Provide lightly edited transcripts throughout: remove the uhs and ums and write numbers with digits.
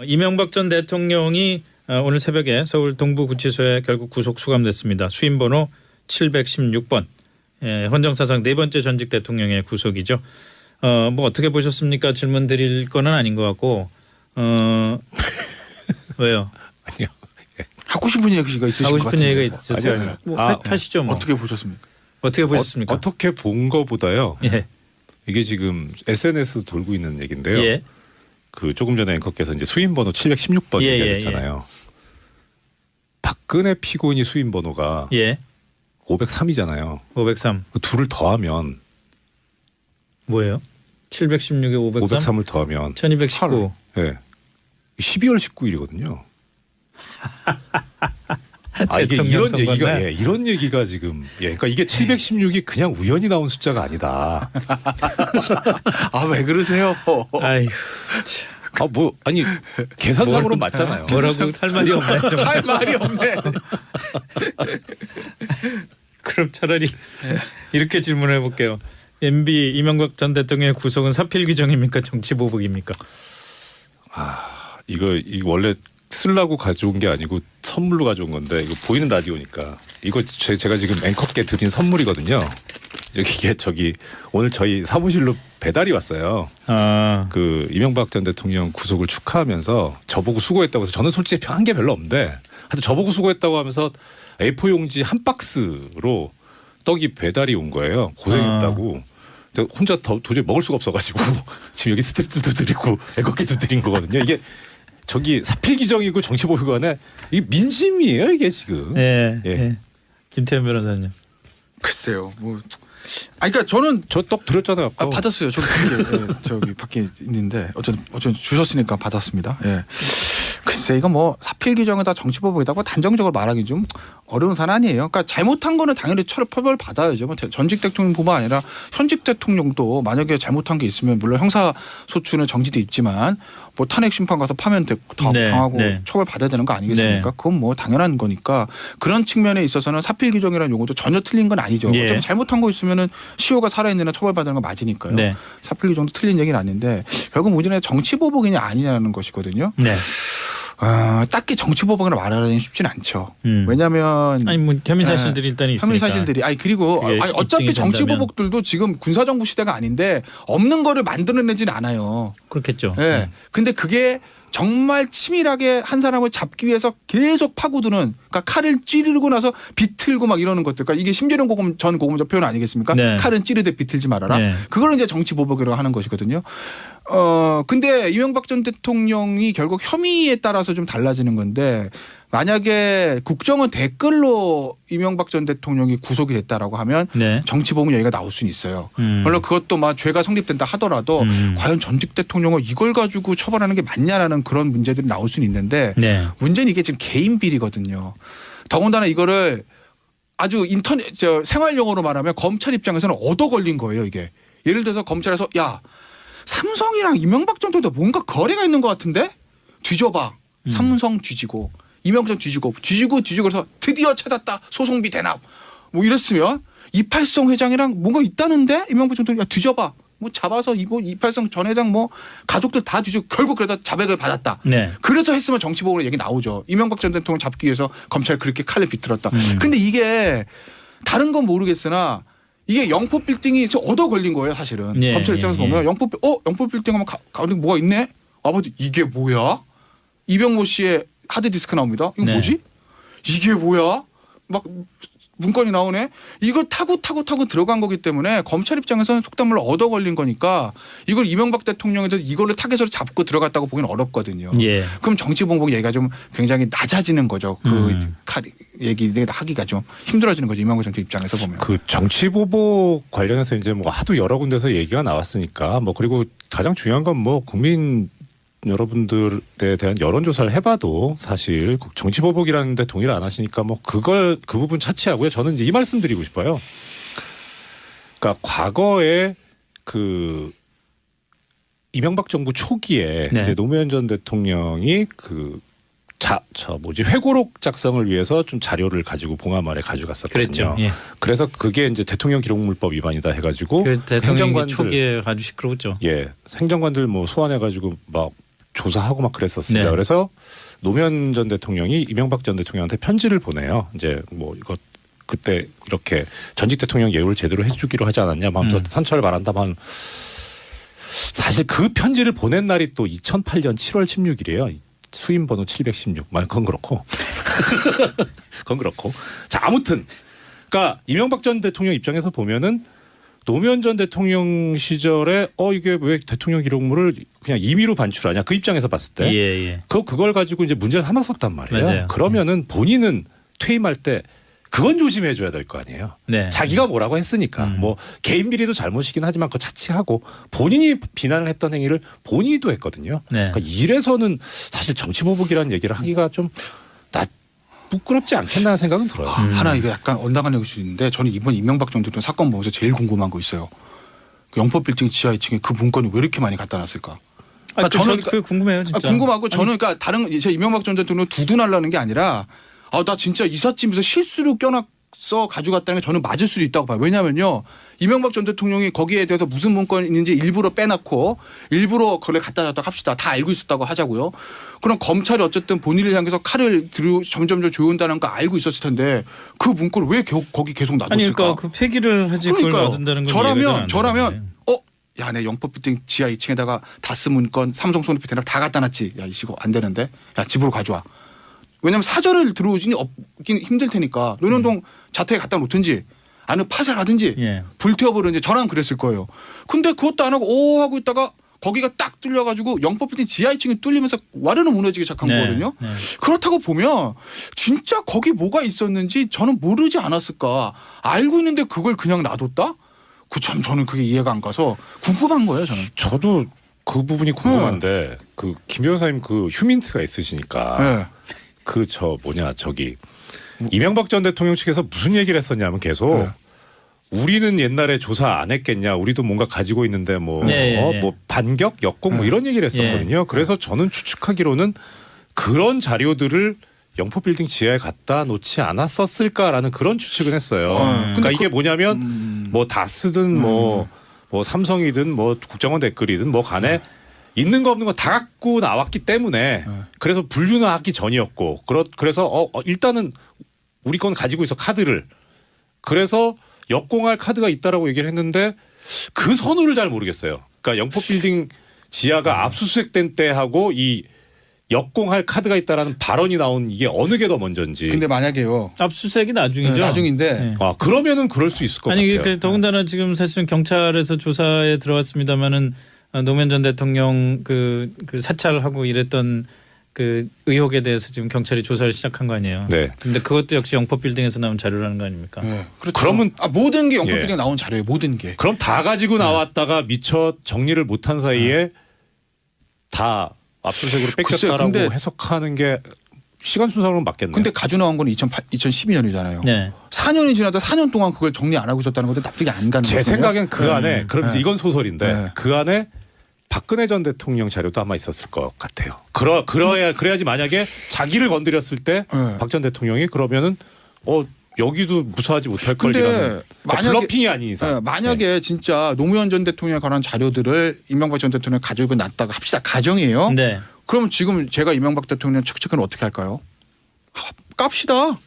이명박 전 대통령이 오늘 새벽에 서울 동부구치소에 결국 구속 수감됐습니다. 수임번호 716번. 헌정사상 네 번째 전직 대통령의 구속이죠. 뭐 어떻게 보셨습니까? 질문 드릴 거는 아닌 것 같고. 왜요? 아니요. 하고 싶은 얘기가 있으신 것 하고 같은데. 싶은 얘기가 있으세요? 뭐 하시죠. 뭐. 어떻게 보셨습니까? 어떻게 보셨습니까? 어떻게 본 거보다요. 예. 이게 지금 SNS 돌고 있는 얘기인데요. 예. 그 조금 전에 앵커께서 이제 수임번호 716번 예, 얘기하셨잖아요. 박근혜 피고인이 수임번호가 예. 503이잖아요. 503. 그 둘을 더하면 뭐예요? 716에 503? 503을 더하면 1219. 예. 12월 19일이거든요. 이게 대통령 이런 얘기가 선거인데? 이런 얘기가 지금 그러니까 이게 716이 그냥 우연히 나온 숫자가 아니다. 아, 왜 그러세요? 아이고. 아니 계산상으로 맞잖아요. 뭐라고 할 말이 없네. 정말. 할 말이 없네. 그럼 차라리 이렇게 질문해 볼게요. MB 이명박 전 대통령의 구속은 사필 규정입니까? 정치 보복입니까? 이거 원래 쓰려고 가져온 게 아니고 선물로 가져온 건데 이거 보이는 라디오니까 이거 제가 지금 앵커께 드린 선물이거든요. 이게 오늘 저희 사무실로 배달이 왔어요. 그 이명박 전 대통령 구속을 축하하면서 저보고 수고했다고 해서 저는 솔직히 한 게 별로 없는데 하여튼 저보고 수고했다고 하면서 A4 용지 한 박스로 떡이 배달이 온 거예요. 고생했다고. 혼자 도저히 먹을 수가 없어가지고 지금 여기 스태프들도 드리고 앵커께도 드린 거거든요. 이게 사필 규정이고 정치보복관에 이게 민심이에요, 이게 지금. 예. 김태현 변호사님. 글쎄요. 그러니까 저는 저 떡 드렸잖아요. 아까. 받았어요. 저기 밖에 있는데 어쨌든 주셨으니까 받았습니다. 예. 글쎄 이거 뭐 사필 규정에다 정치보복이다고 단정적으로 말하기 좀 어려운 사안이에요. 그러니까 잘못한 거는 당연히 처벌 받아야죠. 뭐 전직 대통령뿐만 아니라 현직 대통령도 만약에 잘못한 게 있으면 물론 형사 소추는 정지돼 있지만 뭐 탄핵 심판 가서 파면 더 강하고 처벌 받아야 되는 거 아니겠습니까? 그건 뭐 당연한 거니까 그런 측면에 있어서는 사필 규정이라는 용어도 전혀 틀린 건 아니죠. 어차피 잘못한 거 있으면은 시효가 살아있는 한 처벌받는 건 맞으니까요. 사필 규정도 틀린 얘기는 아닌데 결국 문제는 정치보복이냐 아니냐는 것이거든요. 딱히 정치보복이라 말하기는 쉽지는 않죠. 왜냐하면 뭐 혐의 사실들이 일단 있으니까. 혐의 사실들이 그리고 어차피 정치보복들도 지금 군사정부 시대가 아닌데 없는 거를 만들어내진 않아요. 그렇겠죠. 근데 그게 정말 치밀하게 한 사람을 잡기 위해서 계속 파고드는 그러니까 칼을 찌르고 나서 비틀고 막 이러는 것들. 그러니까 이게 심재룡 전 고검장 표현 아니겠습니까? 칼은 찌르되 비틀지 말아라. 그걸 이제 정치보복이라고 하는 것이거든요. 근데 이명박 전 대통령이 결국 혐의에 따라서 좀 달라지는 건데 만약에 국정원 댓글로 이명박 전 대통령이 구속이 됐다라고 하면 정치보복 얘기가 나올 수는 있어요. 물론 그것도 막 죄가 성립된다 하더라도 과연 전직 대통령을 이걸 가지고 처벌하는 게 맞냐라는 그런 문제들이 나올 수는 있는데 문제는 이게 지금 개인 비리거든요. 더군다나 이거를 아주 생활 용어로 말하면 검찰 입장에서는 얻어 걸린 거예요. 이게 예를 들어서 검찰에서 야 삼성이랑 이명박 전 대통령 뭔가 거래가 있는 것 같은데 뒤져봐. 삼성 뒤지고 이명박 뒤지고 그래서 드디어 찾았다. 소송비 대납. 뭐 이랬으면 이팔성 회장이랑 뭔가 있다는데 이명박 전 대통령 뒤져봐. 뭐 잡아서 이팔성 전 회장 뭐 가족들 다 뒤지고 결국 그래서 자백을 받았다. 그래서 했으면 정치보복으로 얘기 나오죠. 이명박 전 대통령 잡기 위해서 검찰이 그렇게 칼을 비틀었다. 근데 이게 다른 건 모르겠으나 이게 영포 빌딩이 얻어 걸린 거예요, 사실은. 검찰 입장에서 보면 영포 빌딩 하면 가운데 뭐가 있네? 아버지 이게 뭐야? 이병모 씨의 하드디스크 나옵니다. 이거 뭐지? 이게 뭐야? 막 문건이 나오네. 이걸 타고 들어간 거기 때문에 검찰 입장에서는 속단 말로 얻어 걸린 거니까 이걸 이명박 대통령에 대해서 이걸로 타겟으로 잡고 들어갔다고 보기는 어렵거든요. 그럼 정치보복 얘기가 좀 굉장히 낮아지는 거죠. 얘기 하기가 좀 힘들어지는 거죠. 이명박 정치 입장에서 보면. 그 정치보복 관련해서 이제 뭐 하도 여러 군데서 얘기가 나왔으니까 뭐 그리고 가장 중요한 건 뭐 국민 여러분들에 대한 여론조사를 해봐도 사실 정치보복이라는데 동의를 안 하시니까 뭐 그 부분 차치하고요. 저는 이제 이 말씀 드리고 싶어요. 그러니까 과거에 그 이명박 정부 초기에 이제 노무현 전 대통령이 회고록 작성을 위해서 좀 자료를 가지고 봉하마을에 가져갔었거든요. 그래서 그게 이제 대통령 기록물법 위반이다 해가지고 대통령 초기에 아주 시끄러웠죠. 행정관들 뭐 소환해가지고 막 조사하고 막 그랬었습니다. 네. 그래서 노무현 전 대통령이 이명박 전 대통령한테 편지를 보내요. 이제 뭐 이거 그때 이렇게 전직 대통령 예우를 제대로 해주기로 하지 않았냐. 마음껏 선처를 바란다만 사실 그 편지를 보낸 날이 또 2008년 7월 16일이에요. 수임 번호 716. 그건 그렇고. 그건 그렇고. 자, 아무튼 그러니까 이명박 전 대통령 입장에서 보면은 노무현 전 대통령 시절에 이게 왜 대통령 기록물을 그냥 임의로 반출하냐 그 입장에서 봤을 때 예. 그걸 가지고 이제 문제를 삼았었단 말이에요. 맞아요. 그러면은 본인은 퇴임할 때 그건 조심해 줘야 될 거 아니에요. 네. 자기가 뭐라고 했으니까 뭐 개인 비리도 잘못이긴 하지만 그거 차치하고 본인이 비난을 했던 행위를 본인도 했거든요. 네. 그러니까 이래서는 사실 정치 보복이라는 얘기를 하기가 좀 부끄럽지 않겠나 생각은 들어요. 하나 이거 약간 언당한 수 있는데 저는 이번 이명박 전 대통령 사건 보면서 제일 궁금한 거 있어요. 그 영포빌딩 지하 2층에 그 문건이 왜 이렇게 많이 갖다 놨을까? 저는 그 궁금해요, 진짜. 궁금하고 저는 그러니까 다른 제 이명박 전 대통령 두둔하려는 게 아니라 나 진짜 이삿짐에서 실수로 껴놨어 가져갔다는 게 저는 맞을 수도 있다고 봐요. 왜냐면요. 이명박 전 대통령이 거기에 대해서 무슨 문건이 있는지 일부러 빼놨고 일부러 그걸 갖다 놨다고 합시다. 다 알고 있었다고 하자고요. 그럼 검찰이 어쨌든 본인을 향해서 칼을 들여 점점 조여온다는 거 알고 있었을 텐데 그 문건을 왜 거기 계속 놔뒀을까? 아니 그러니까 그 폐기를 하지 그걸 놔둔다는 건 저라면 야, 내 영포빌딩 지하 2층에다가 다스 문건, 삼성 손해피해라 다 갖다 놨지. 야, 이거 안 되는데. 야, 집으로 가져와. 왜냐면 사절을 들어오긴 힘들 테니까 논현동 자택에 갖다 놓든지 아니면 파산하든지 불태워버리든지 저랑 그랬을 거예요. 근데 그것도 안 하고 하고 있다가 거기가 딱 뚫려가지고 영포빌딩 지하 2층이 뚫리면서 와르르 무너지기 시작한 거거든요. 그렇다고 보면 진짜 거기 뭐가 있었는지 저는 모르지 않았을까. 알고 있는데 그걸 그냥 놔뒀다? 참 저는 그게 이해가 안 가서 궁금한 거예요. 저도 그 부분이 궁금한데 그 김 변호사님 그 휴민트가 있으시니까 이명박 전 대통령 측에서 무슨 얘기를 했었냐면 계속 우리는 옛날에 조사 안 했겠냐. 우리도 뭔가 가지고 있는데 뭐 반격, 역공 뭐 이런 얘기를 했었거든요. 그래서 저는 추측하기로는 그런 자료들을 영포빌딩 지하에 갖다 놓지 않았었을까라는 그런 추측은 했어요. 그러니까 이게 뭐냐면 뭐 다스든 뭐 삼성이든 뭐 국정원 댓글이든 뭐 간에 있는 거 없는 거 다 갖고 나왔기 때문에 그래서 분류하기 전이었고 그래서 일단은 우리 건 가지고 있어 카드를 그래서 역공할 카드가 있다라고 얘기를 했는데 그 선우를 잘 모르겠어요. 그러니까 영포빌딩 지하가 압수수색된 때하고 이 역공할 카드가 있다라는 발언이 나온 이게 어느 게 더 먼저인지. 근데 만약에요. 압수수색이 나중이죠. 나중인데. 그러면은 그럴 수 있을 것 같아요. 아니 더군다나 지금 사실은 경찰에서 조사에 들어왔습니다마는 노무현 전 대통령 그 사찰하고 이랬던 그 의혹에 대해서 지금 경찰이 조사를 시작한 거 아니에요. 네. 근데 그것도 역시 영포빌딩에서 나온 자료라는 거 아닙니까? 네. 그렇죠. 그러면 모든 게 영포빌딩에 나온 자료예요. 모든 게. 그럼 다 가지고 나왔다가 미처 정리를 못한 사이에 다 압수수색으로 뺏겼다라고 해석하는 게 시간 순서로는 맞겠네요. 근데 가져 나온 건 2012년이잖아요. 네. 4년이 지나다 4년 동안 그걸 정리 안 하고 있었다는 것도 납득이 안 가는 거예요. 제 생각엔 그 안에 그럼 이건 소설인데 그 안에 박근혜 전 대통령 자료도 아마 있었을 것 같아요. 그래야지 만약에 자기를 건드렸을 때 박 전 대통령이 그러면은 여기도 무사하지 못할 걸이라는 블러핑이 아닌 이상. 만약에 진짜 노무현 전 대통령에 관한 자료들을 이명박 전 대통령이 가지고 놨다가 합시다. 가정이에요. 네. 그러면 지금 제가 이명박 대통령 측은 어떻게 할까요? 깝시다.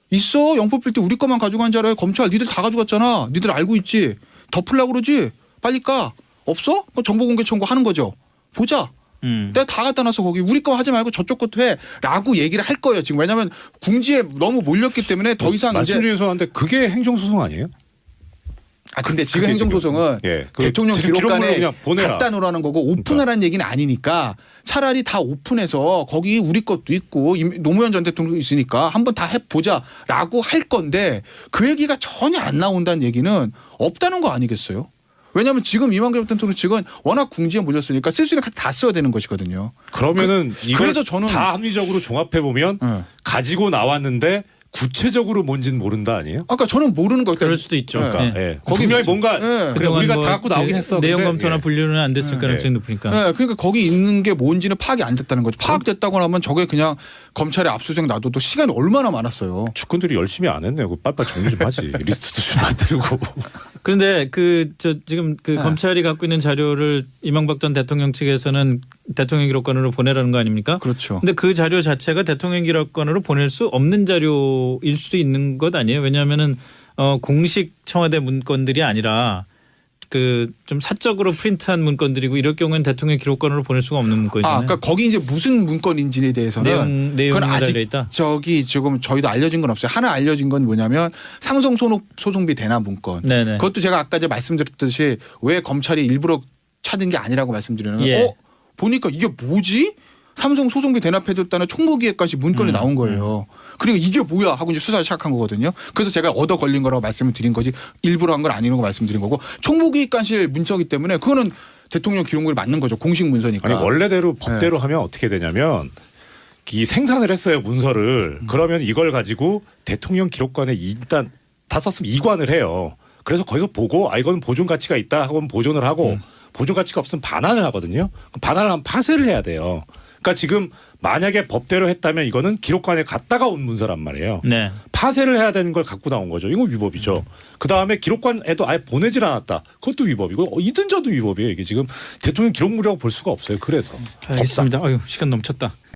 있어. 영포빌딩 우리 것만 가지고 간 줄 알아요. 검찰 니들 다 가져갔잖아. 니들 알고 있지. 덮으려고 그러지. 빨리 까. 없어? 정보공개 청구 하는 거죠. 보자. 내가 다 갖다 놔서 거기 우리 거 하지 말고 저쪽 것도 해라고 얘기를 할 거예요. 지금 왜냐하면 궁지에 너무 몰렸기 때문에 더 이상 말씀 중에 죄송한데 그게 행정소송 아니에요? 근데 지금 행정소송은 대통령 기록관에 갖다 놓으라는 거고 오픈하라는 얘기는 아니니까 차라리 다 오픈해서 거기 우리 것도 있고 노무현 전 대통령도 있으니까 한번 다 해보자라고 할 건데 그 얘기가 전혀 안 나온다는 얘기는 없다는 거 아니겠어요? 왜냐하면 지금 이명박 대통령 측은 워낙 궁지에 몰렸으니까 쓸 수 있는 카드 다 써야 되는 것이거든요. 그러면은 그래서 저는 다 합리적으로 종합해 보면 가지고 나왔는데 구체적으로 뭔지는 모른다 아니에요? 아까 저는 모르는 거예요. 그럴 수도 있죠. 거기 분명히 뭔가 그래 우리가 다 갖고 나오긴 했어. 내용 검토나 분류는 안 됐을 가능성이 높으니까. 그러니까 거기 있는 게 뭔지는 파악이 안 됐다는 거죠. 파악됐다고 하면 저게 그냥 검찰에 압수수색 놔둬도 시간이 얼마나 많았어요. 측근들이 열심히 안 했네요. 빨리 정리 좀 하지. 리스트도 좀 만들고. 그런데 지금 검찰이 갖고 있는 자료를 이명박 전 대통령 측에서는 대통령 기록관으로 보내라는 거 아닙니까? 그렇죠. 근데 그 자료 자체가 대통령 기록관으로 보낼 수 없는 자료일 수도 있는 것 아니에요? 왜냐하면은 공식 청와대 문건들이 아니라 그 좀 사적으로 프린트한 문건들이고 이럴 경우에는 대통령 기록관으로 보낼 수가 없는 문건이잖아요. 그러니까 거기 이제 무슨 문건인지에 대해서는 내용이 그건 아직 달려 있다. 지금 저희도 알려진 건 없어요. 하나 알려진 건 뭐냐면 상속 소송비 대납 문건. 네네. 그것도 제가 아까 이제 말씀드렸듯이 왜 검찰이 일부러 찾은 게 아니라고 말씀드리는 예. 보니까 이게 뭐지? 삼성 소송비 대납해줬다는 총무기획까지 문건이 나온 거예요. 그리고 이게 뭐야 하고 이제 수사를 시작한 거거든요. 그래서 제가 얻어 걸린 거라고 말씀을 드린 거지 일부러 한 건 아니라고 말씀드린 거고 총무기획관실 문서기 때문에 그거는 대통령 기록물이 맞는 거죠. 공식 문서니까. 아니 원래대로 법대로 하면 어떻게 되냐면 이 생산을 했어요 문서를. 그러면 이걸 가지고 대통령 기록관에 일단 다 썼으면 이관을 해요. 그래서 거기서 보고 이건 보존 가치가 있다 하고 보존을 하고 보존 가치가 없으면 반환을 하거든요. 그럼 반환을 하면 파쇄를 해야 돼요. 그러니까 지금 만약에 법대로 했다면 이거는 기록관에 갔다가 온 문서란 말이에요. 네. 파쇄를 해야 되는 걸 갖고 나온 거죠. 이건 위법이죠. 그다음에 기록관에도 아예 보내질 않았다. 그것도 위법이고 이든저도 위법이에요. 이게 지금 대통령 기록물이라고 볼 수가 없어요. 그래서 알겠습니다. 아유, 시간 넘쳤다.